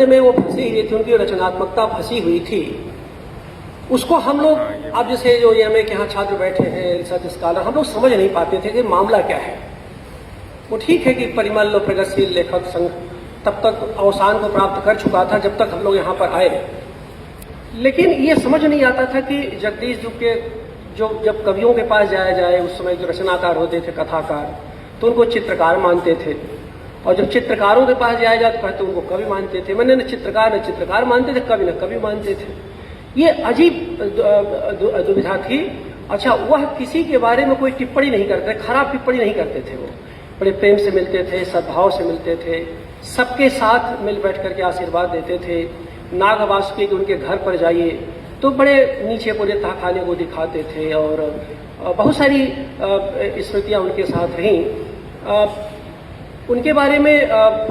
में वो फंसी हुई थी, उनकी रचनात्मकता फंसी हुई थी। उसको हम लोग अब जैसे जो एमए के यहाँ छात्र बैठे हैं, रिसर्च स्कॉलर, हम लोग समझ नहीं पाते थे कि मामला क्या है। वो ठीक है कि परिमल और प्रगतिशील लेखक संघ तब तक अवसान को प्राप्त कर चुका था जब तक हम लोग यहाँ पर आए, लेकिन ये समझ नहीं आता था कि जगदीश जी के जब कवियों के पास जाया जाए, उस समय जो रचनाकार होते थे, कथाकार, तो उनको चित्रकार मानते थे, और जब चित्रकारों के पास जाया जाए तो कहते उनको कवि मानते थे। मैंने न चित्रकार मानते थे, कवि न कवि मानते थे। ये अजीब दुविधा थी। अच्छा, वह किसी के बारे में कोई टिप्पणी नहीं करते, खराब टिप्पणी नहीं करते थे। वो बड़े प्रेम से मिलते थे, सद्भाव से मिलते थे, सबके साथ मिल बैठ करके आशीर्वाद देते थे। नाग वासुकी के उनके घर पर जाइए तो बड़े नीचे पूरे तहखाने को दिखाते थे, और बहुत सारी स्मृतियाँ उनके साथ रहीं। उनके बारे में अब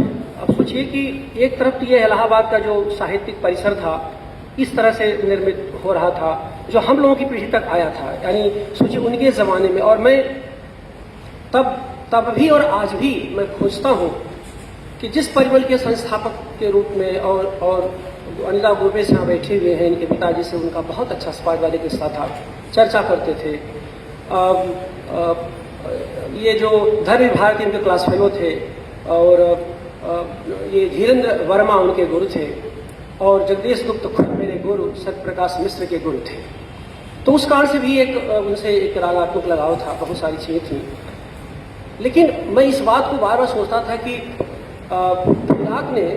सोचिए कि एक तरफ तो ये इलाहाबाद का जो साहित्यिक परिसर था इस तरह से निर्मित हो रहा था जो हम लोगों की पीढ़ी तक आया था, यानी सोचिए उनके ज़माने में। और मैं तब भी और आज भी मैं खोजता हूँ कि जिस परिमल के संस्थापक के रूप में और अनिला गुरबे से यहाँ बैठे हुए हैं, इनके पिताजी से उनका बहुत अच्छा समाजवादी रिश्ता था, चर्चा करते थे। ये जो धर्म भारती उनके क्लास फेलो थे, और ये धीरेन्द्र वर्मा उनके गुरु थे, और जगदीश गुप्त खुद मेरे गुरु सत्यप्रकाश मिश्र के गुरु थे। तो उस कारण से भी उनसे एक रागात्मक लगाव था, बहुत सारी चीज़ें थी। लेकिन मैं इस बात को बार बार सोचता था कि फिलाक ने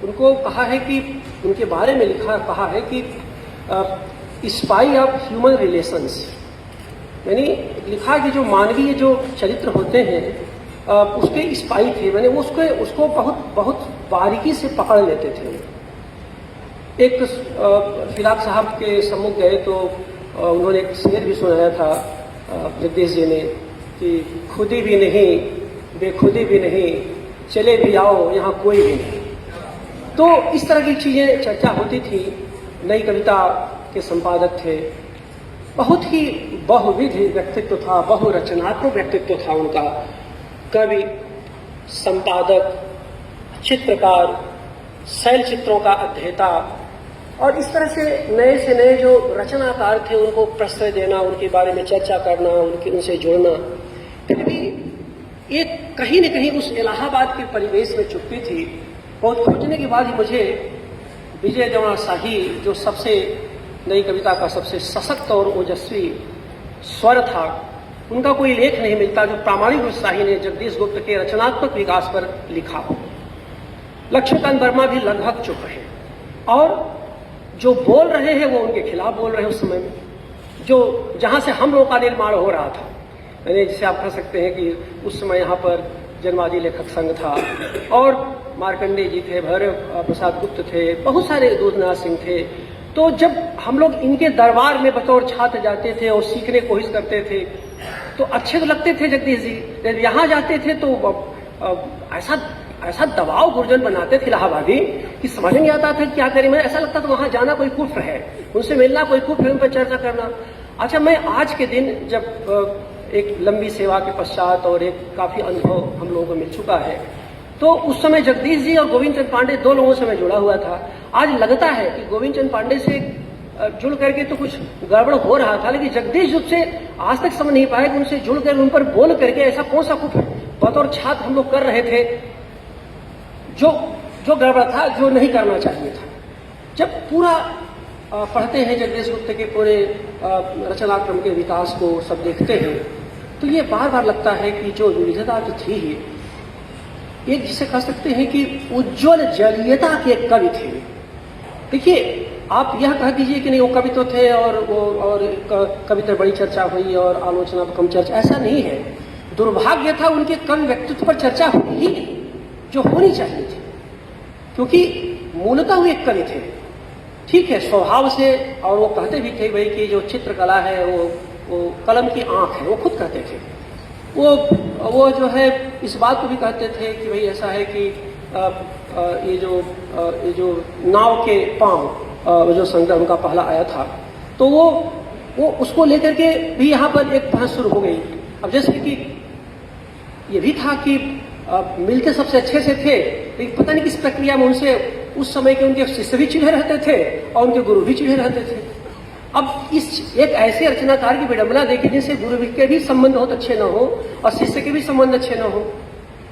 उनको कहा है कि उनके बारे में कहा है कि स्पाई ऑफ ह्यूमन रिलेशंस, यानी लिखा कि जो मानवीय जो चरित्र होते हैं उसके स्पाई थे। मैंने उसको बहुत बारीकी से पकड़ लेते थे। एक फिलाक साहब के सम्मुख गए तो उन्होंने एक शेर भी सुनाया था जगदीश जी ने कि खुदी भी नहीं बेखुदी भी नहीं, चले भी आओ यहाँ कोई भी नहीं। तो इस तरह की चीज़ें चर्चा होती थी। नई कविता के संपादक थे, बहुत ही बहुविध व्यक्तित्व था, बहुरचनात्मक व्यक्तित्व था उनका। कवि, संपादक, चित्रकार, शैल चित्रों का अध्येता, और इस तरह से नए जो रचनाकार थे उनको प्रश्रय देना, उनके बारे में चर्चा करना, उनसे जुड़ना। फिर भी एक कहीं न कहीं उस इलाहाबाद के परिवेश में चुपती थी। बहुत खोजने के बाद ही मुझे विजय जवाहर शाही, जो सबसे नई कविता का सबसे सशक्त और ओजस्वी स्वर था, उनका कोई लेख नहीं मिलता जो प्रामाणिक रूप से शाही ने जगदीश गुप्त के रचनात्मक विकास पर लिखा हो। लक्ष्मीकांत वर्मा भी लगभग चुप रहे, और जो बोल रहे हैं वो उनके खिलाफ बोल रहे हैं। उस समय में जो जहाँ से हम लोगों का निर्माण हो रहा था, यानी जिसे आप कह सकते हैं कि उस समय यहाँ पर जन्मादि लेखक संघ था, और मार्कंडेय जी थे, भैरव प्रसाद गुप्त थे, बहुत सारे दूधनाथ सिंह थे। तो जब हम लोग इनके दरबार में बतौर छात्र जाते थे और सीखने की कोशिश करते थे तो अच्छे तो लगते थे जगदीश जी। जब यहाँ जाते थे तो ऐसा दबाव गुरुजन बनाते थे इलाहाबादी कि समझ नहीं आता था क्या करें। मैं ऐसा लगता था वहाँ जाना कोई कुफ्र है, उनसे मिलना कोई कुफ्र है, उन पर चर्चा करना। अच्छा, मैं आज के दिन जब एक लंबी सेवा के पश्चात और एक काफ़ी अनुभव हम लोगों को मिल चुका है, तो उस समय जगदीश जी और गोविंद चंद पांडे दो लोगों से मैं जुड़ा हुआ था। आज लगता है कि गोविंद चंद पांडे से जुड़ करके तो कुछ गड़बड़ हो रहा था, लेकिन जगदीश जी से आज तक समझ नहीं पाया कि उनसे जुड़ कर उन पर बोल करके ऐसा कौन सा कुछ बतौर छात्र हम लोग कर रहे थे जो गड़बड़ था, जो नहीं करना चाहिए था। जब पूरा पढ़ते हैं जगदीश गुप्त के पूरे रचनाक्रम के विकास को सब देखते हैं तो ये बार बार लगता है कि जो विविधता तो थी ही, एक जिसे कह सकते हैं कि उज्ज्वल जलीयता के कवि थे। देखिए, आप यह कह दीजिए कि नहीं वो कवि तो थे और कविता बड़ी चर्चा हुई और आलोचना पर कम चर्चा, ऐसा नहीं है। दुर्भाग्य था उनके कवि व्यक्तित्व पर चर्चा हुई ही नहीं जो होनी चाहिए थी, क्योंकि मूलतः वो एक कवि थे, ठीक है, स्वभाव से। और वो कहते भी थे भाई कि जो चित्रकला है वो कलम की आंख है, वो खुद कहते थे। वो जो है इस बात को भी कहते थे कि भाई ऐसा है कि ये जो नाव के पांव जो संग्रह उनका पहला आया था, तो वो उसको लेकर के भी यहाँ पर एक बहस शुरू हो गई। अब जैसे कि ये भी था कि मिलते सबसे अच्छे से थे, लेकिन पता नहीं किस प्रक्रिया में उनसे उस समय के उनके शिष्य भी चिढ़े रहते थे और उनके गुरु भी चिढ़े रहते थे। अब इस एक ऐसे रचनाकार की विडंबना देखी जिनसे गुरु के भी संबंध बहुत अच्छे न हो और शिष्य के भी संबंध अच्छे न हो,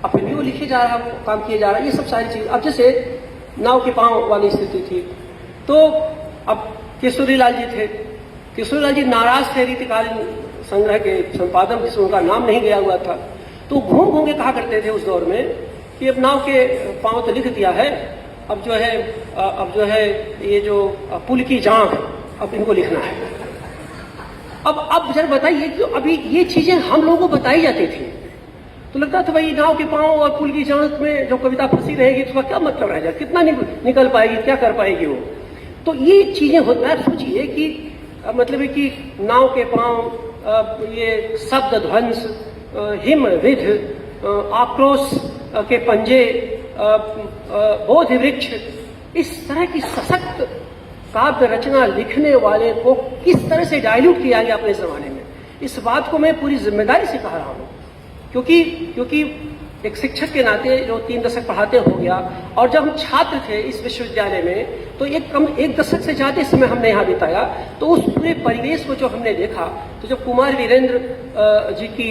अब फिर भी वो लिखे जा रहा, काम किए जा रहा है, ये सब सारी चीज। अब जैसे नाव के पांव वाली स्थिति थी, तो अब केशरीलाल जी थे, केशरीलाल जी नाराज थे रीतिकालीन संग्रह के संपादन जिसमें उनका नाम नहीं गया हुआ था, तो घूम घूम के कहा करते थे उस दौर में कि अब नाव के पांव तो लिख दिया है, अब जो है ये जो पुल की जांघ अब इनको लिखना है। अब जरा बताइए कि अभी ये चीजें हम लोगों को बताई जाती थी तो लगता था भाई नाव के पांव और पुल की जांघ में जो कविता फंसी रहेगी उसका क्या मतलब रह जाए, कितना निकल पाएगी, क्या कर पाएगी वो। तो ये चीजें होती है। सोचिए कि मतलब है कि नाव के पांव, ये शब्द ध्वंस, हिम विध, आक्रोश के पंजे, बोध वृक्ष, इस तरह की सशक्त काव्य रचना लिखने वाले को किस तरह से डाइल्यूट किया गया अपने जमाने में, इस बात को मैं पूरी जिम्मेदारी से कह रहा हूं। क्योंकि एक शिक्षक के नाते जो 3 दशक पढ़ाते हो गया, और जब हम छात्र थे इस विश्वविद्यालय में तो एक दशक से ज्यादा समय हमने यहाँ बिताया, तो उस पूरे परिवेश को जो हमने देखा, तो जब कुमार वीरेंद्र जी की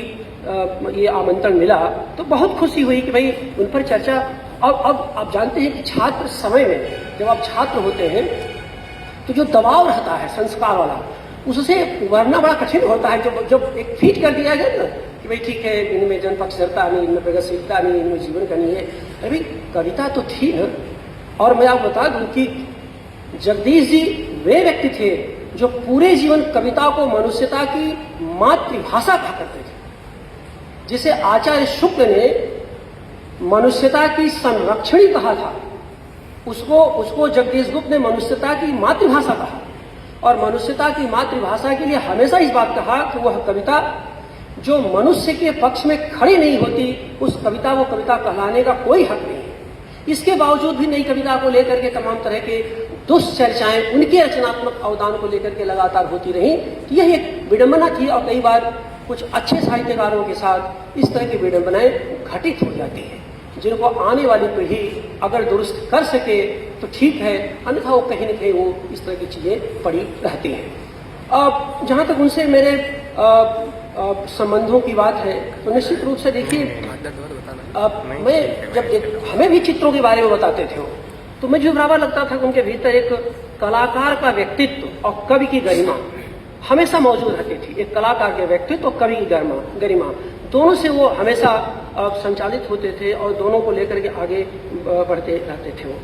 ये आमंत्रण मिला तो बहुत खुशी हुई कि भाई उन पर चर्चा। अब आप जानते हैं कि छात्र समय में जब आप छात्र होते हैं तो जो दबाव रहता है संस्कार वाला, उससे उबरना बड़ा कठिन होता है। जब एक फीट कर दिया गया ना कि भाई ठीक है, इनमें जनपक्षधरता नहीं, इनमें प्रगतिशीलता नहीं, इनमें जीवन का नहीं है, अभी कविता तो थी ना। और मैं आपको बता दूं कि जगदीश जी वे व्यक्ति थे जो पूरे जीवन कविता को मनुष्यता की मातृभाषा कहा करते थे, जिसे आचार्य शुक्ल ने मनुष्यता की संरक्षणी कहा था, उसको जगदीश गुप्त ने मनुष्यता की मातृभाषा कहा। और मनुष्यता की मातृभाषा के लिए हमेशा इस बात कहा कि वह कविता जो मनुष्य के पक्ष में खड़ी नहीं होती, उस कविता को कविता कहलाने का कोई हक नहीं है। इसके बावजूद भी नई कविता को लेकर के तमाम तरह के दुष्चर्चाएं उनके रचनात्मक अवदान को लेकर के लगातार होती रही। यह एक विडंबना थी, और कई बार कुछ अच्छे साहित्यकारों के साथ इस तरह की विडंबनाएं घटित हो जाती है, जिनको आने वाली पीढ़ी अगर दुरुस्त कर सके तो ठीक है, अन्यथा वो कहीं न कहीं वो इस तरह की चीजें पड़ी रहती हैं। जहां तक उनसे मेरे संबंधों की बात है तो निश्चित रूप से देखिए, मैं जब हमें भी चित्रों के बारे में बताते थे तो मुझे बराबर लगता था कि उनके भीतर एक कलाकार का व्यक्तित्व और कवि की गरिमा हमेशा मौजूद रहती थी। एक कलाकार के व्यक्तित्व और कवि की गरिमा दोनों से वो हमेशा संचालित होते थे और दोनों को लेकर के आगे बढ़ते रहते थे। वो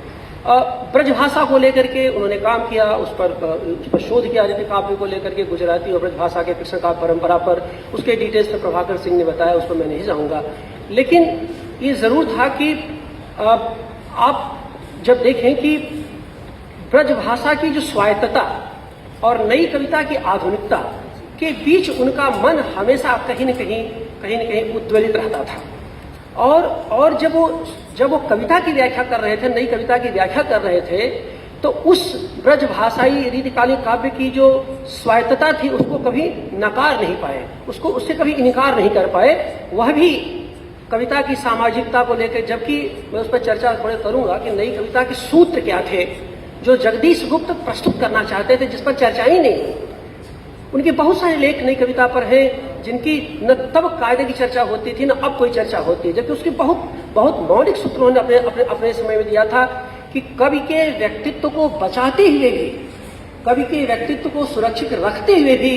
ब्रजभाषा को लेकर के उन्होंने काम किया, उस पर शोध किया, रीति काव्य को लेकर के गुजराती और ब्रजभाषा के कृष्ण काव्य परंपरा पर। उसके डिटेल्स में प्रभाकर सिंह ने बताया, उस पर मैं नहीं जाऊंगा। लेकिन ये जरूर था कि आप जब देखें कि ब्रजभाषा की जो स्वायत्तता और नई कविता की आधुनिकता के बीच उनका मन हमेशा कहीं न कहीं उद्वेलित रहता था। और जब वो कविता की व्याख्या कर रहे थे, नई कविता की व्याख्या कर रहे थे, तो उस ब्रजभाषाई रीतिकालीन काव्य की जो स्वायत्तता थी उसको कभी नकार नहीं पाए, उससे कभी इनकार नहीं कर पाए। वह भी कविता की सामाजिकता को लेकर, जबकि मैं उस पर चर्चा थोड़े करूंगा कि नई कविता के सूत्र क्या थे जो जगदीश गुप्त प्रस्तुत करना चाहते थे, जिस पर चर्चा ही नहीं। उनके बहुत सारे लेख नई कविता पर हैं जिनकी न तब कायदे की चर्चा होती थी, न अब कोई चर्चा होती है, जबकि उसके बहुत मौलिक सूत्रों ने अपने समय में दिया था कि कवि के व्यक्तित्व को बचाते हुए भी, कवि के व्यक्तित्व को सुरक्षित रखते हुए भी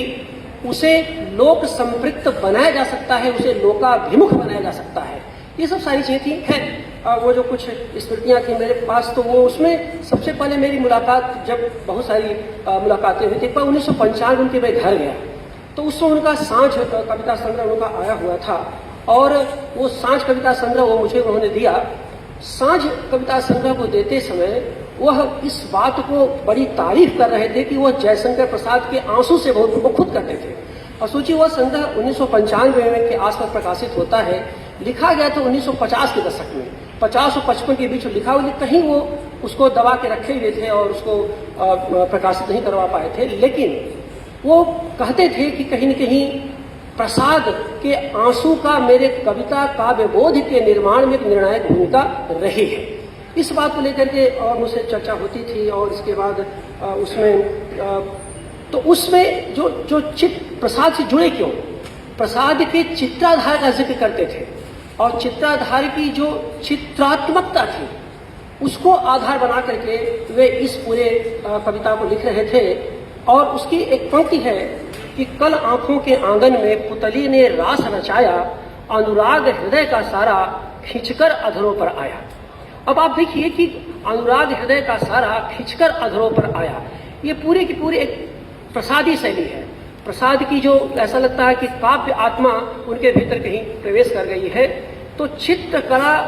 उसे लोक संपृक्त बनाया जा सकता है, उसे लोकाभिमुख बनाया जा सकता है। ये सब सारी चीजें थी। है वो जो कुछ स्मृतियां थी मेरे पास, तो वो उसमें सबसे पहले मेरी मुलाकात, जब बहुत सारी मुलाकातें हुई थी, पर 1995 उनके मैं घर गया तो उस समय उनका सांझ कविता संग्रह उनका आया हुआ था, और वो सांझ कविता संग्रह वो मुझे उन्होंने दिया। सांझ कविता संग्रह को देते समय वह इस बात को बड़ी तारीफ कर रहे थे कि वह जयशंकर प्रसाद के आंसू से बहुत वो खुद करते थे। और सोचिए वह संग्रह 1995 में के आसपास प्रकाशित होता है, लिखा गया था 1950 के दशक में, 50 और 55 के बीच लिखा हुआ, कहीं वो उसको दबा के रखे हुए थे और उसको प्रकाशित नहीं करवा पाए थे। लेकिन वो कहते थे कि कहीं न कहीं प्रसाद के आंसू का मेरे कविता काव्य बोध के निर्माण में एक निर्णायक भूमिका रही है। इस बात को लेकर के और मुझसे चर्चा होती थी, और इसके बाद उसमें जो चित्त प्रसाद से जुड़े क्यों, प्रसाद के चित्राधार का जिक्र करते थे, और चित्राधार की जो चित्रात्मकता थी उसको आधार बना करके वे इस पूरे कविता को लिख रहे थे। और उसकी एक पंक्ति है कि कल आंखों के आंगन में पुतली ने रास रचाया, अनुराग हृदय का सारा खींचकर अधरों पर आया। अब आप देखिए कि अनुराग हृदय का सारा खींचकर अधरों पर आया, ये पूरी की पूरी एक प्रसादी शैली है। प्रसाद की जो ऐसा लगता है कि काव्य आत्मा उनके भीतर कहीं प्रवेश कर गई है। तो चित्रकला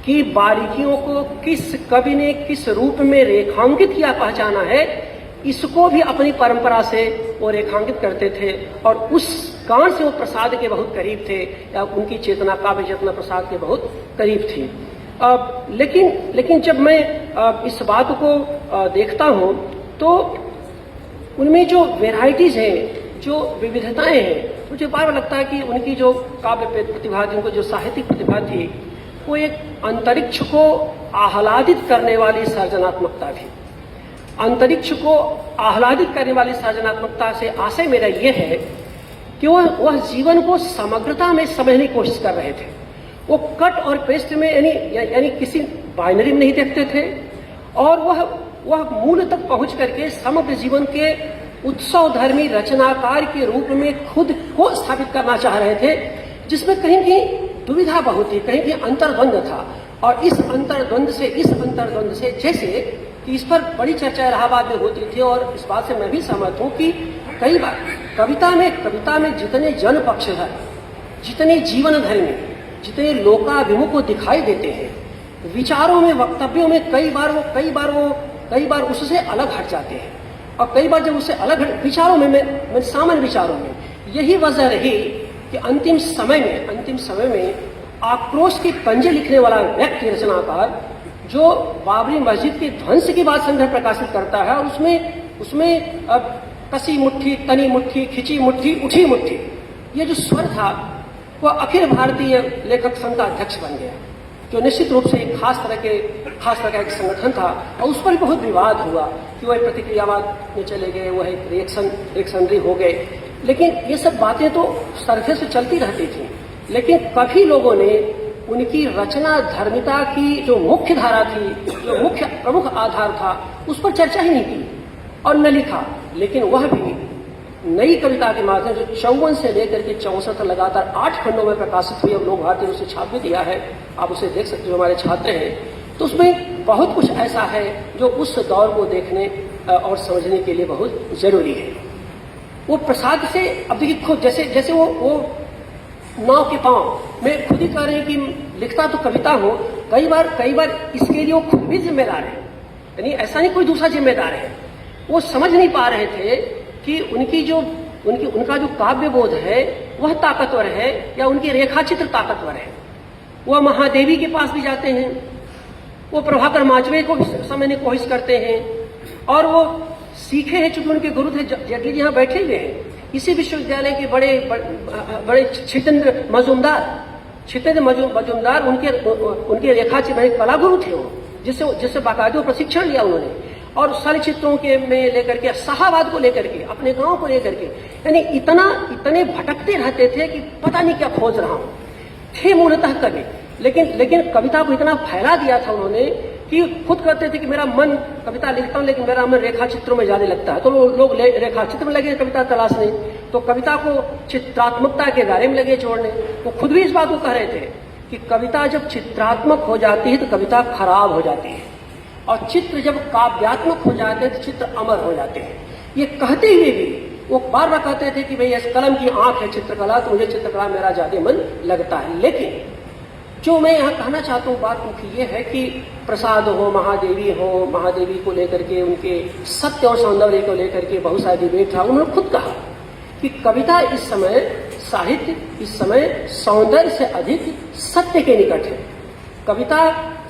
की बारीकियों को किस कवि ने किस रूप में रेखांकित किया, पहचाना है, इसको भी अपनी परंपरा से वो रेखांकित करते थे, और उस कारण से वो प्रसाद के बहुत करीब थे, या उनकी चेतना, काव्य चेतना प्रसाद के बहुत करीब थी। लेकिन जब मैं इस बात को देखता हूँ तो उनमें जो वेराइटीज हैं, जो विविधताएं हैं, मुझे बार बार लगता है कि उनकी जो काव्य प्रतिभा थी, उनको जो साहित्यिक प्रतिभा थी, वो एक अंतरिक्ष को आह्लादित करने वाली सृजनात्मकता थी। अंतरिक्ष को आह्लादित करने वाली सृजनात्मकता से आशय मेरा ये है कि वह जीवन को समग्रता में समझने की कोशिश कर रहे थे। वो कट और पेस्ट में यानी किसी बाइनरी में नहीं देखते थे, और वह मूल तक पहुंच करके समग्र जीवन के उत्सव धर्मी रचनाकार के रूप में खुद को स्थापित करना चाह रहे थे, जिसमें कहीं कहीं दुविधा बहुत थी, कहीं कहीं अंतर्द्वंद था। और इस अंतर्द्वंद से जैसे कि इस पर बड़ी चर्चा इलाहाबाद में होती थी, और इस बात से मैं भी सहमत हूं कि कई बार कविता में जितने जन पक्षधर, जितने जीवन धर्मी, जितने लोकाभिमुख दिखाई देते हैं, विचारों में, वक्तव्यों में कई बार उससे अलग हट जाते हैं। और कई बार जब उससे अलग विचारों में सामान्य विचारों में यही वजह रही कि अंतिम समय में आक्रोश के पंजे लिखने वाला व्यक्ति, रचनाकार, जो बाबरी मस्जिद के ध्वंस के बाद संग्रह प्रकाशित करता है, और उसमें कसी मुट्ठी, तनी मुट्ठी, खिंची मुट्ठी, उठी मुट्ठी, ये जो स्वर था वह अखिल भारतीय लेखक संघ का अध्यक्ष बन गया, जो निश्चित रूप से एक खास तरह का एक संगठन था। और उस पर बहुत विवाद हुआ कि वह प्रतिक्रियावाद में चले गए, वह एक रिएक्शनरी हो गए। लेकिन ये सब बातें तो सरफेस से चलती रहती थी, लेकिन कभी लोगों ने उनकी रचना धर्मिता की जो मुख्य धारा थी, जो मुख्य प्रमुख आधार था, उस पर चर्चा ही नहीं की और न लिखा। लेकिन वह भी नई कविता के माध्यम से 54 से लेकर के 64 तक लगातार 8 खंडों में प्रकाशित हुई, और लोक भारती ने उसे छाप भी दिया है, आप उसे देख सकते हो, हमारे छात्र हैं। तो उसमें बहुत कुछ ऐसा है जो उस दौर को देखने और समझने के लिए बहुत जरूरी है। वो प्रसाद से, अब देखिए खुद जैसे वो नाव के पांव में खुद ही कह रहे हैं कि लिखता तो कविता हो, कई बार इसके लिए वो खुद भी जिम्मेदार है, यानी ऐसा नहीं कोई दूसरा जिम्मेदार है। वो समझ नहीं पा रहे थे कि उनका जो काव्य बोध है वह ताकतवर है, या उनके रेखाचित्र ताकतवर है। वह महादेवी के पास भी जाते हैं, वो प्रभाकर माचवे को समझने की कोशिश करते हैं, और वो सीखे हैं, चूंकि उनके गुरु थे जेटली जी यहाँ बैठे हुए हैं, इसी विश्वविद्यालय के बड़े छितेंद्र मजूमदार उनके रेखाचित्र कला गुरु थे वो, जिससे बाकायदा प्रशिक्षण लिया उन्होंने, और सारे चित्रों के में लेकर के, शाहाबाद को लेकर के, अपने गांव को लेकर के, यानी इतने भटकते रहते थे कि पता नहीं क्या खोज रहा हूं। थे मूलतः कवि, लेकिन कविता को इतना फैला दिया था उन्होंने कि खुद कहते थे कि मेरा मन कविता लिखता हूं, लेकिन मेरा मन रेखा चित्रों में ज्यादा लगता है। तो लोग रेखा चित्र में लगे कविता तलाशने, तो कविता को चित्रात्मकता के दायरे में लगे छोड़ने। वो खुद भी इस बात को कह रहे थे कि कविता जब चित्रात्मक हो जाती है तो कविता खराब हो जाती है, और चित्र जब काव्यात्मक हो जाते हैं तो चित्र अमर हो जाते हैं। ये कहते हुए भी वो बार बार कहते थे कि भाई इस कलम की आंख है चित्रकला, तो मुझे चित्रकला मेरा ज्यादा मन लगता है। लेकिन जो मैं यहाँ कहना चाहता हूँ, बात मुख्य ये है कि प्रसाद हो, महादेवी को लेकर के, उनके सत्य और सौंदर्य को लेकर के बहुत सारा डिबेट था। उन्होंने खुद कहा कि कविता इस समय, साहित्य इस समय सौंदर्य से अधिक सत्य के निकट है। कविता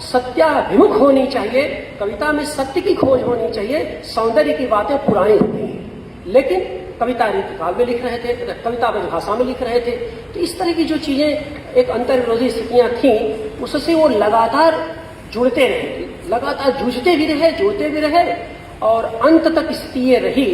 सत्याभिमुख होनी चाहिए, कविता में सत्य की खोज होनी चाहिए, सौंदर्य की बातें पुरानी होती हैं। लेकिन कविता रीतिकाल में लिख रहे थे, कविता भाषा में लिख रहे थे, तो इस तरह की जो चीजें एक अंतर विरोधी स्थितियां थीं, उससे वो लगातार जुड़ते रहे, लगातार जूझते भी रहे, जुड़ते भी रहे, और अंत तक स्थिति ये रही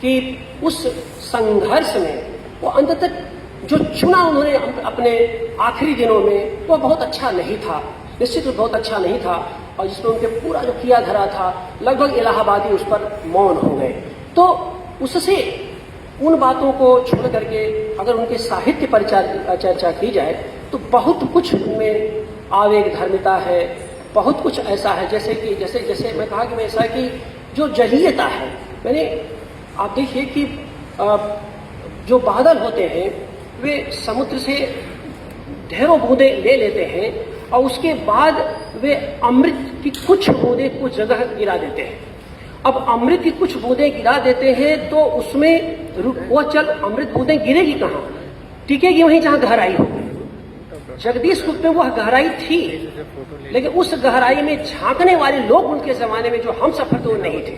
कि उस संघर्ष में वो अंत तक जो चुना उन्होंने अपने आखिरी दिनों में, वो बहुत अच्छा नहीं था, निश्चित रूप बहुत अच्छा नहीं था, और जिसमें उनके पूरा जो किया धरा था, लगभग इलाहाबादी उस पर मौन हो गए। तो उससे उन बातों को छोड़ करके अगर उनके साहित्य पर चर्चा की जाए तो बहुत कुछ उनमें आवेग धर्मिता है, बहुत कुछ ऐसा है, जैसे कि जैसे मैं कहा कि मैं ऐसा कि जो जलीयता है, मैंने आप देखिए कि जो बादल होते हैं वे समुद्र से ढेरों बूंदें ले लेते हैं और उसके बाद वे अमृत की कुछ बूंदें कुछ जगह गिरा देते हैं। अब अमृत की कुछ बूंदें गिरा देते हैं तो उसमें वो अमृत बूंदें गिरेगी कहाँ, टिकेगी वहीं जहां गहराई होगी। जगदीश गुप्त में वह गहराई थी, लेकिन उस गहराई में झांकने वाले लोग उनके जमाने में जो हम सफर तो नहीं थे।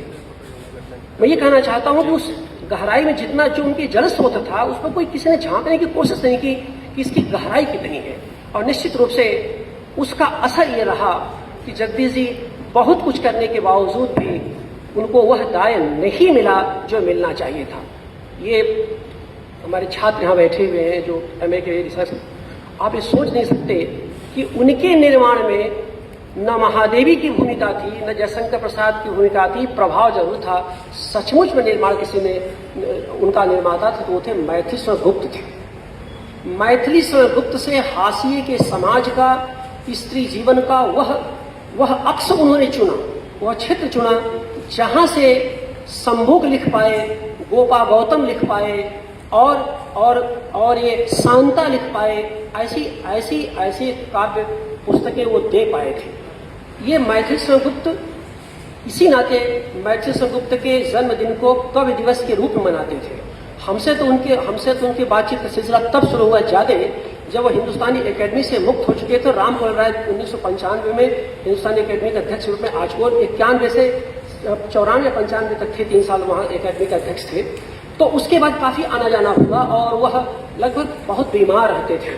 मैं ये कहना चाहता हूं कि उस गहराई में जितना जो उनकी जल स्रोत था उस पर कोई किसी ने झांकने की कोशिश नहीं की कि इसकी गहराई कितनी है। और निश्चित रूप से उसका असर ये रहा कि जगदीश जी बहुत कुछ करने के बावजूद भी उनको वह दाय नहीं मिला जो मिलना चाहिए था। ये हमारे छात्र यहाँ बैठे हुए हैं जो MA के रिसर्च, आप ये सोच नहीं सकते कि उनके निर्माण में न महादेवी की भूमिका थी, न जयशंकर प्रसाद की भूमिका थी, प्रभाव जरूर था। सचमुच में निर्माण किसी ने उनका निर्माता था तो वो थे मैथिली स्वर्ण गुप्त थे। मैथिली स्वर्ण गुप्त से हाशिए के समाज का, स्त्री जीवन का वह अक्ष उन्होंने चुना, वह क्षेत्र चुना जहां से संभोग लिख पाए, गोपा गौतम लिख पाए और ये शांता लिख पाए, ऐसी काव्य पुस्तकें वो दे पाए थे। ये मैथिली स्वर्ण गुप्त इसी नाते मैथिली स्वर्ण गुप्त के जन्मदिन को कवि दिवस के रूप में मनाते थे। हमसे तो उनकी बातचीत का सिलसिला तब शुरू हुआ ज्यादा जब वो हिंदुस्तानी एकेडमी से मुक्त हो चुके थे। राम गोपाल राय 1995 में हिंदुस्तानी एकेडमी के अध्यक्ष रूप में, आज वो 91 से 94 या 95 तक थे, 3 साल वहाँ एकेडमी के अध्यक्ष थे। तो उसके बाद काफी आना जाना हुआ और वह लगभग बहुत बीमार रहते थे।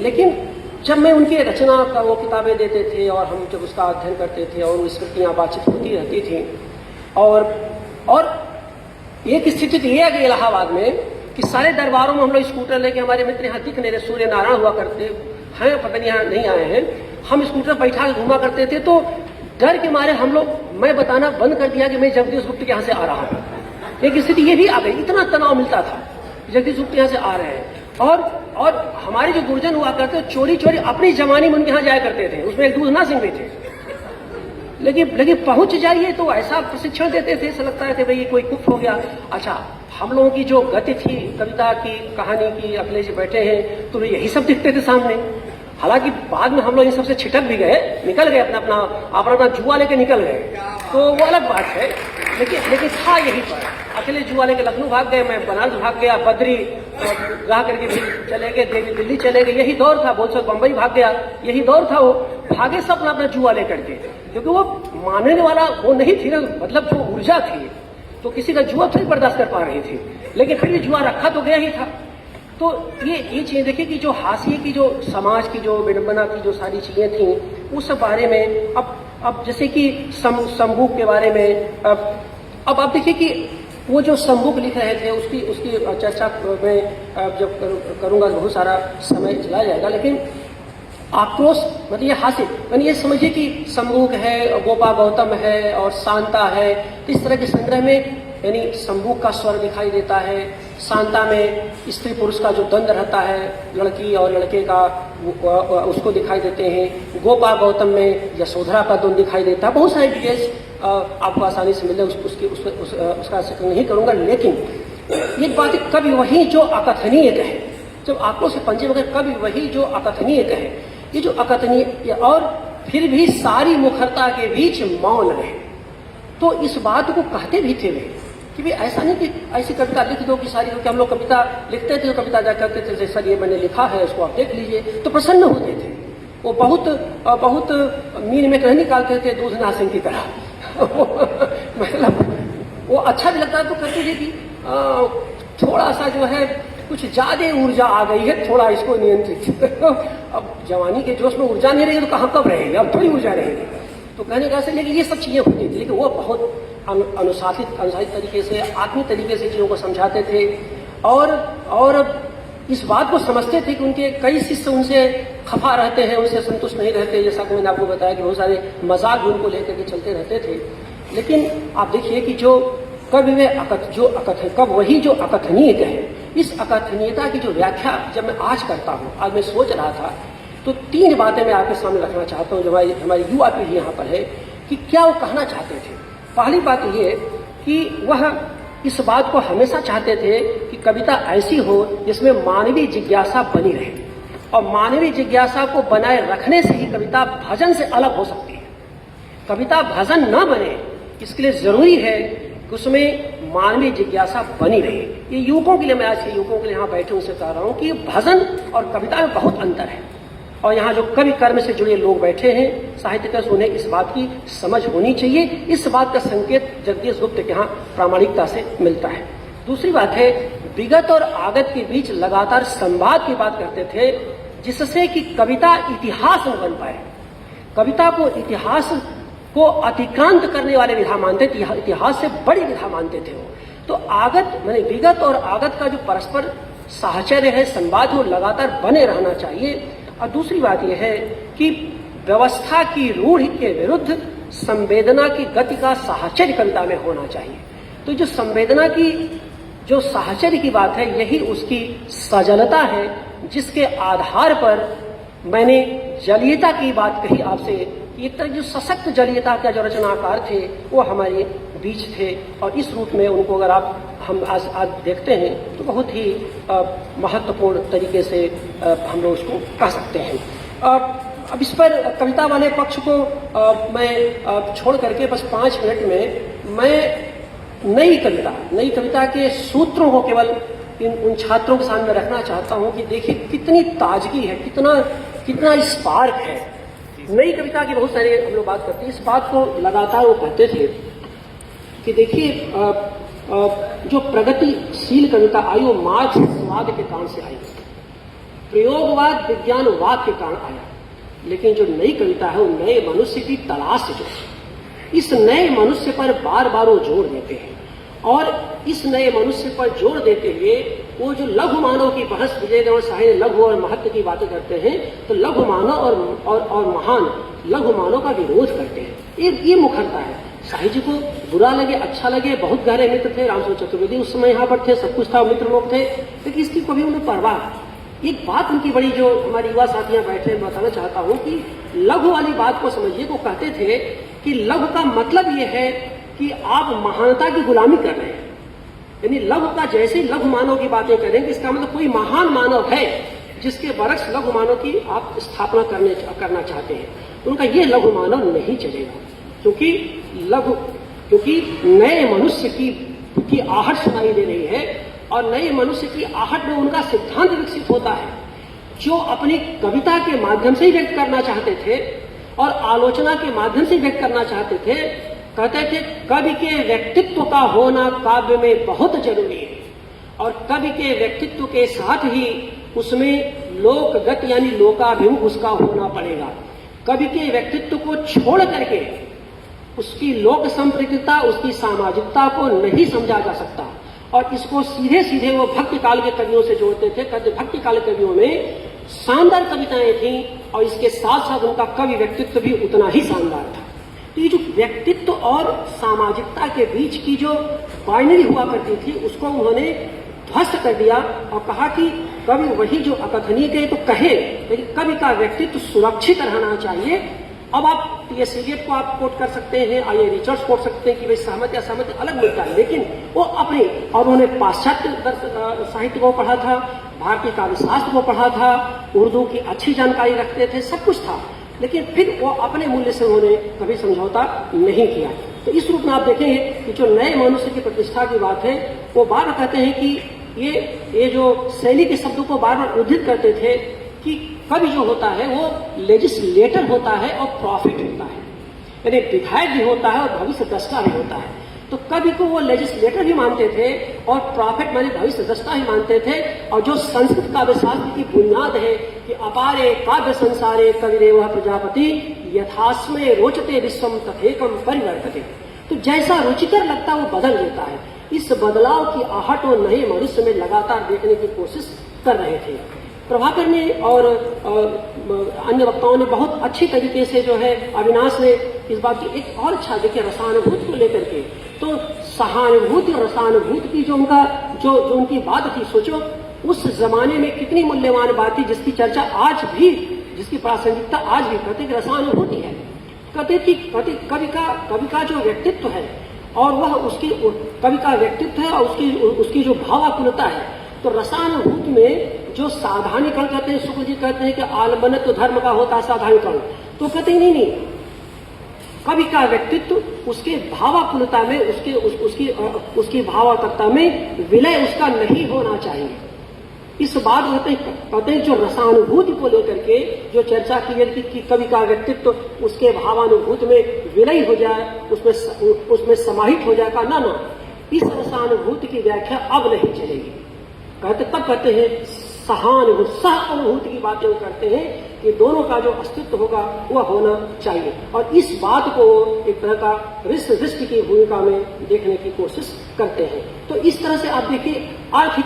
लेकिन जब मैं उनके रचना का वो किताबें देते थे और हम जब उसका अध्ययन करते थे और स्मृतियाँ बातचीत होती रहती थी, और एक स्थिति तो ये आ गई इलाहाबाद में कि सारे दरबारों में हम लोग स्कूटर लेके, हमारे मित्र यहाँ दिख नहीं रहे, सूर्य नारायण हुआ करते हैं, पता नहीं यहाँ नहीं आए हैं, हम स्कूटर बैठा के घूमा करते थे। तो डर के मारे मैं बताना बंद कर दिया कि मैं जगदीश गुप्त के यहाँ से आ रहा हूँ। एक स्थिति ये भी आ गई, इतना तनाव मिलता था जगदीश गुप्त यहाँ से आ रहे हैं। और हमारे जो गुरुजन हुआ करते चोरी अपनी जमाने में उनके यहाँ जाया करते थे, उसमें एक दूधना सिंह भी थे। लेकिन पहुंच जाइए तो ऐसा प्रशिक्षण देते थे, ऐसा लगता है भाई कोई कुछ हो गया। अच्छा, हम लोगों की जो गति थी कविता की, कहानी की, अखिलेश जी बैठे हैं तो यही सब दिखते थे सामने। हालांकि बाद में हम लोग इन सबसे छिटक भी गए, निकल गए, अपना जुआ लेके निकल गए, तो वो अलग बात है। लेकिन था यही पर, अखिलेश जुआ लेके लखनऊ भाग गए, मैं बनारस भाग गया, बद्री गा करके भी चले गए, देवी दिल्ली चले गए, यही दौर था। बोल सक बम्बई भाग गया, यही दौर था। वो भागे सब अपना जुआ लेकर के, क्योंकि वो मानने वाला वो नहीं थी ना, मतलब जो ऊर्जा थी तो किसी का जुआ थोड़ी बर्दाश्त कर पा रही थी, लेकिन फिर भी जुआ रखा तो गया ही था। तो ये चीज देखिए कि जो हाशिए की, जो समाज की, जो विडंबना की जो सारी चीजें थी, उस बारे में अब जैसे कि संभूक के बारे में अब आप देखिए कि वो जो संभूक लिख रहे थे उसकी चर्चा में जब करूंगा बहुत सारा समय चला जाएगा। लेकिन आक्रोश मतलब ये हासिल, यानी ये समझिए कि संभूक है, गोपा गौतम है और शांता है, इस तरह के संग्रह में यानी संभूक का स्वर दिखाई देता है, शांता में स्त्री पुरुष का जो द्वंद्व रहता है, लड़की और लड़के का, उसको दिखाई देते हैं। गोपा गौतम में यशोधरा का द्वंद्व दिखाई देता है। बहुत सारे डिटेल्स आपको आसानी से मिले, उसका जिक्र नहीं करूंगा। लेकिन ये बात कभी वही जो अकथनीय कहे, जब आपको से पंजे वगैरह कभी वही जो अकथनीय कहे, ये जो अकथनीय और फिर भी सारी मुखरता के बीच मौन रहे, तो इस बात को कहते भी थे वे कि भाई ऐसा नहीं कि ऐसी कविता लिख दो कि सारी, क्योंकि हम लोग कविता लिखते थे तो कविता जा करते थे, सर ये मैंने लिखा है इसको आप देख लीजिए, तो प्रसन्न होते थे। वो बहुत मीन में कहीं निकालते थे दूधना सिंह की तरह मतलब वो अच्छा भी लगता है तो कहते थे कि थोड़ा सा जो है कुछ ज्यादा ऊर्जा आ गई है, थोड़ा इसको नियंत्रित अब जवानी के जोश में ऊर्जा नहीं रहेगी तो कहाँ कब रहेगी, अब थोड़ी ऊर्जा रहेगी। तो कहने का ऐसे, लेकिन ये सब चीज़ें होती थी, लेकिन वो बहुत अनुशासित तरीके से, आत्मीय तरीके से चीज़ों को समझाते थे और इस बात को समझते थे कि उनके कई शिष्य उनसे खफा रहते हैं, उनसे संतुष्ट नहीं रहते। जैसा कि मैंने आपको बताया कि बहुत सारे मजाक भी उनको लेकर के चलते रहते थे। लेकिन आप देखिए कि जो कब वही जो अकथनीय है, इस अकथनीयता की जो व्याख्या जब मैं आज करता हूँ, आज मैं सोच रहा था, तो 3 बातें मैं आपके सामने रखना चाहता हूँ जो हमारी युवा पीढ़ी यहाँ पर है कि क्या वो कहना चाहते थे। पहली बात ये कि वह इस बात को हमेशा चाहते थे कि कविता ऐसी हो जिसमें मानवीय जिज्ञासा बनी रहे, और मानवीय जिज्ञासा को बनाए रखने से ही कविता भजन से अलग हो सकती है। कविता भजन न बने, इसके लिए जरूरी है कि उसमें मानवीय जिज्ञासा बनी रहे। ये युवकों के लिए, मैं आज के युवकों के लिए यहाँ बैठे उनसे कह रहा हूँ कि भजन और कविता में बहुत अंतर है। और यहाँ जो कवि कर्म से जुड़े लोग बैठे हैं, साहित्यकार, उन्हें इस बात की समझ होनी चाहिए। इस बात का संकेत जगदीश गुप्त के यहाँ प्रामाणिकता से मिलता है। दूसरी बात है, विगत और आगत के बीच लगातार संवाद की बात करते थे, जिससे कि कविता इतिहास में बन पाए। कविता को इतिहास को अतिक्रांत करने वाले विधा मानते थे, इतिहास से बड़ी विधा मानते थे वो। तो आगत माने विगत और आगत का जो परस्पर साहचर्य है, संवाद, वो लगातार बने रहना चाहिए। और दूसरी बात यह है कि व्यवस्था की रूढ़ि के विरुद्ध संवेदना की गति का साहचर्य कविता में होना चाहिए। तो जो संवेदना की जो साहचर्य की बात है, यही उसकी सजलता है, जिसके आधार पर मैंने जलीयता की बात कही आपसे। एक तरह जो सशक्त जलीयता का जो रचनाकार थे वो हमारे बीच थे, और इस रूप में उनको अगर हम आज देखते हैं तो बहुत ही महत्वपूर्ण तरीके से हम लोग उसको कह सकते हैं। अब इस पर कविता वाले पक्ष को मैं छोड़ करके बस 5 मिनट में मैं नई कविता के सूत्रों को केवल उन छात्रों के सामने रखना चाहता हूं कि देखिए कितनी ताजगी है, कितना स्पार्क है। नई कविता की बहुत सारे हम लोग बात करते हैं, इस बात को लगातार वो कहते थे कि देखिए जो प्रगतिशील कविता आई वो मार्क्सवाद के कारण से आई, प्रयोगवाद विज्ञानवाद के कारण आया। लेकिन जो नई कविता है वो नए मनुष्य की तलाश से जो इस नए मनुष्य पर बार बार वो जोर देते हैं, और इस नए मनुष्य पर जोर देते हुए वो जो लघु मानव की बहस, विजयदेव शाही ने लघु और महत्व की बातें करते हैं, तो लघु मानव और महान लघु मानव का विरोध करते हैं। ये मुखरता है। शाही जी को बुरा लगे अच्छा लगे, बहुत गहरे मित्र थे, रामचंद्र चतुर्वेदी उस समय यहाँ पर थे, सब कुछ था, मित्र लोग थे, लेकिन इसकी कभी उन्हें परवाह। एक बात उनकी बड़ी, जो हमारी युवा साथियां बैठे हैं, बताना चाहता हूं कि लघु वाली बात को समझिए। वो कहते थे कि लघु का मतलब ये है कि आप महानता की गुलामी कर रहे हैं, यानी लघु का जैसे लघु मानव की बातें करेंगे, इसका मतलब कोई महान मानव है जिसके बरक्स लघु मानव की आप स्थापना करना चाहते हैं। उनका ये लघु मानव नहीं चलेगा, क्योंकि नए मनुष्य की आहट सुनाई दे रही है, और नए मनुष्य की आहट में उनका सिद्धांत विकसित होता है, जो अपनी कविता के माध्यम से ही व्यक्त करना चाहते थे और आलोचना के माध्यम से व्यक्त करना चाहते थे। कहते थे कवि के व्यक्तित्व का होना काव्य में बहुत जरूरी है, और कवि के व्यक्तित्व के साथ ही उसमें लोकगत यानी लोकाभिमुख उसका होना पड़ेगा। कवि के व्यक्तित्व को छोड़ करके उसकी लोक संप्रकृतता, उसकी सामाजिकता को नहीं समझा जा सकता, और इसको सीधे सीधे वो भक्ति काल के कवियों से जोड़ते थे। कहते भक्ति काल के कवियों में शानदार कविताएं थीं, और इसके साथ साथ उनका कवि व्यक्तित्व भी उतना ही शानदार था। तो ये जो व्यक्तित्व और सामाजिकता के बीच की जो बाइनरी हुआ करती थी, उसको उन्होंने ध्वस्त कर दिया और कहा कि कवि वही जो अकथनीय कहे तो कहे, लेकिन कवि का व्यक्तित्व सुरक्षित रहना चाहिए। अब आप ये सीरियट को आप कोट कर सकते हैं, ये रिचर्ड्स कोट सकते हैं कि भाई सहमत या सहमत अलग मुद्दा है, लेकिन वो अपने, और उन्होंने पाश्चात्य साहित्य को पढ़ा था, भारतीय काव्य शास्त्र को पढ़ा था, उर्दू की अच्छी जानकारी रखते थे, सब कुछ था, लेकिन फिर वो अपने मूल्य से उन्होंने कभी समझौता नहीं किया। तो इस रूप में आप देखेंगे कि जो नए मनुष्य की प्रतिष्ठा की बात है, वो बार बार कहते हैं कि ये जो शैली के शब्दों को बार बार उद्धृत करते थे कि कवि जो होता है वो लेजिस्लेटर होता है और प्रॉफिट होता है, यानी विधायक भी होता है और भविष्य दृष्टा भी होता है। तो तो कवि को वो लेजिस्लेटर भी मानते थे और प्रॉफिट माने भविष्य दृष्टा ही मानते थे। और जो संस्कृत काव्य शास्त्र की बुनियाद है कि अपारे काव्य संसारे कविरेव प्रजापति यथास्मय रोचते विश्वम तथेकम परिवर्तते। तो जैसा रुचिकर लगता वो बदल देता है। इस बदलाव की आहट वो नए मनुष्य में लगातार देखने की कोशिश कर रहे थे। प्रभाकर ने और अन्य वक्ताओं ने बहुत अच्छी तरीके से जो है, अविनाश ने इस बात की एक और अच्छा देखिए रसानुभूति को लेकर के, तो सहानुभूति और रसानुभूति की जो उनकी बात थी, सोचो उस जमाने में कितनी मूल्यवान बात थी जिसकी चर्चा आज भी, जिसकी प्रासंगिकता आज भी कहते कि रसानुभूति है। कहते कि कवि का जो व्यक्तित्व है और वह उसकी कवि का व्यक्तित्व है और उसकी जो भावाकुलता है, तो रसानुभूति में जो साधारणीकरण कहते हैं, शुक्ल जी कहते हैं कि आलम्बन तो धर्म का होता है साधारणीकरण, तो कहते ही नहीं, कवि का व्यक्तित्व उसके भावाकुलता में, उसकी भावात्मकता में विलय उसका नहीं होना चाहिए। इस बात कहते हैं जो रसानुभूति को लेकर के जो चर्चा की गई कि कवि का व्यक्तित्व उसके भावानुभूति में विलय हो जाए, उसमें समाहित हो जाएगा, ना, इस रसानुभूति की व्याख्या अब नहीं चलेगी। कहते हैं सहानुभूति की बातें वो करते हैं कि दोनों का जो अस्तित्व होगा वह होना चाहिए। और इस बात को एक तरह का ऋष्टि की भूमिका में देखने की कोशिश करते हैं। तो इस तरह से आप देखिए अर्थ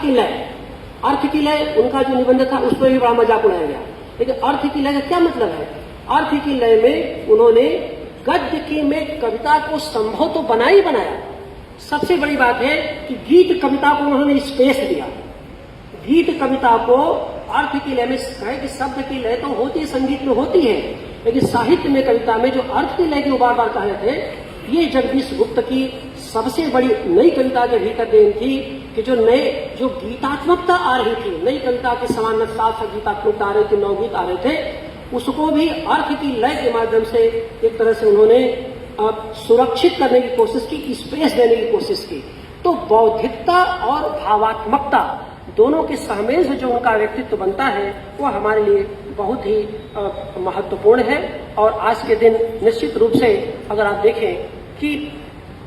की लय उनका जो निबंध था उसमें भी बड़ा मजाक उड़ाया गया। लेकिन अर्थ की लय का क्या मतलब है? अर्थ की लय में उन्होंने गद्य की में कविता को संभव तो बनाया। सबसे बड़ी बात है कि गीत कविता को उन्होंने स्पेस दिया। गीत कविता को अर्थ की लय में कहे कि शब्द की लय तो होती है, संगीत में होती है, लेकिन साहित्य में कविता में जो अर्थ की लय की बार कहे थे, ये जगदीश गुप्त की सबसे बड़ी नई कविता के भीतर देन थी कि जो गीतात्मकता आ रही थी, नई कविता के समान साथ गीतात्मकता आ रही थी, नवगीत आ रहे थे, उसको भी अर्थ की लय के माध्यम से एक तरह से उन्होंने सुरक्षित करने की कोशिश की, स्पेस देने की कोशिश की। तो बौद्धिकता और भावात्मकता दोनों के सहमेल से जो उनका व्यक्तित्व बनता है वह हमारे लिए बहुत ही महत्वपूर्ण है। और आज के दिन निश्चित रूप से अगर आप देखें कि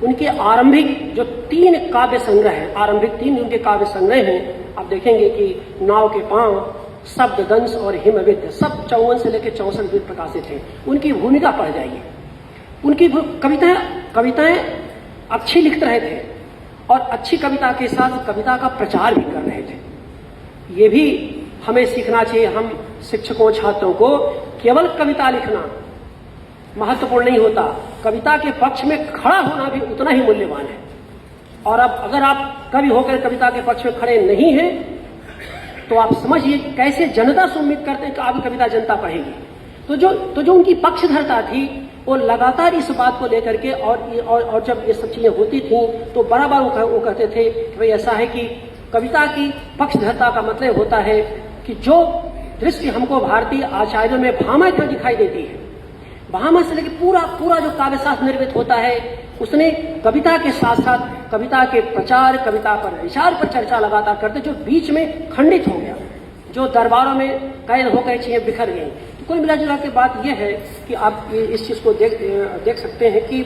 उनके आरंभिक जो 3 काव्य संग्रह हैं, आरंभिक 3 उनके काव्य संग्रह हैं, आप देखेंगे कि नाव के पांव, शब्द दंश और हिमविद्य, सब 54 से लेकर 64 विद प्रकाशित हैं। उनकी भूमिका पढ़ जाइए। उनकी कविताएं अच्छी लिख रहे थे और अच्छी कविता के साथ कविता का प्रचार भी कर रहे थे। ये भी हमें सीखना चाहिए। हम शिक्षकों छात्रों को केवल कविता लिखना महत्वपूर्ण नहीं होता, कविता के पक्ष में खड़ा होना भी उतना ही मूल्यवान है। और अब अगर आप कवि होकर कविता के पक्ष में खड़े नहीं हैं तो आप समझिए कैसे जनता से उम्मीद करते हैं कि आपकी कविता जनता पढ़ेगी। तो जो उनकी पक्षधरता थी वो लगातार इस बात को लेकर के और जब ये सब चीजें होती थी तो बराबर वो कहते थे कि भाई ऐसा है कि कविता की पक्षधरता का मतलब होता है कि जो दृष्टि हमको भारतीय आचार्यों में भामा क्यों दिखाई देती है, भामा से लेकर पूरा जो काव्य शास्त्र निर्मित होता है उसने कविता के साथ साथ कविता के प्रचार, कविता पर विचार पर चर्चा लगातार करते, जो बीच में खंडित हो गया, जो दरबारों में कैद होकर चीजें बिखर गई। तो कुल मिला जुला के बात यह है कि आप इस चीज को देख सकते हैं कि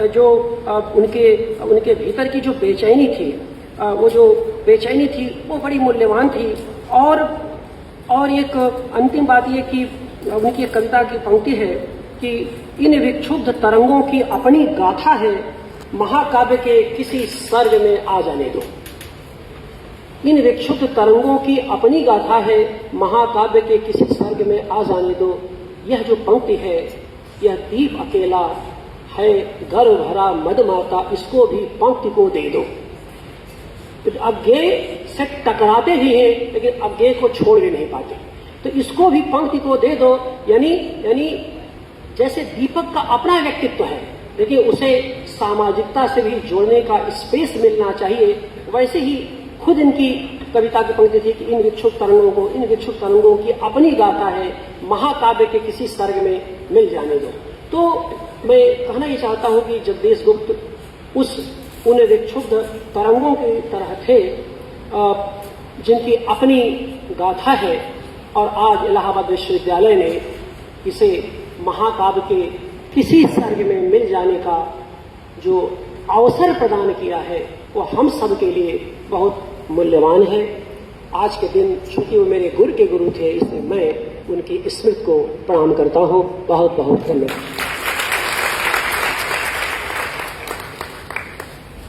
जो उनके भीतर की जो बेचैनी थी, वो जो बेचैनी थी वो बड़ी मूल्यवान थी। और एक अंतिम बात ये कि उनकी कविता की पंक्ति है कि इन विक्षुब्ध तरंगों की अपनी गाथा है, महाकाव्य के किसी सर्ग में आ जाने दो। इन विक्षुब्ध तरंगों की अपनी गाथा है, महाकाव्य के किसी सर्ग में आ जाने दो। यह जो पंक्ति है यह दीप अकेला है, गर्व भरा मदमाता, इसको भी पंक्ति को दे दो। तो अज्ञे से टकराते भी हैं लेकिन अज्ञे को छोड़ भी नहीं पाते, तो इसको भी पंक्ति को दे दो। यानी जैसे दीपक का अपना व्यक्तित्व है लेकिन उसे सामाजिकता से भी जोड़ने का स्पेस मिलना चाहिए, वैसे ही खुद इनकी कविता की पंक्ति थी कि इन विक्षुब्ध तरंगों की अपनी गाथा है, महाकाव्य के किसी सर्ग में मिल जाने दो। तो मैं कहना ये चाहता हूं कि जगदीश गुप्त उन विक्षुब्ध तरंगों की तरह थे जिनकी अपनी गाथा है, और आज इलाहाबाद विश्वविद्यालय ने इसे महाकाव्य के किसी सर्ग में मिल जाने का जो अवसर प्रदान किया है वो हम सब के लिए बहुत मूल्यवान है। आज के दिन चूंकि वो मेरे गुरु के गुरु थे, इसलिए मैं उनकी स्मृति को प्रणाम करता हूँ। बहुत बहुत धन्यवाद।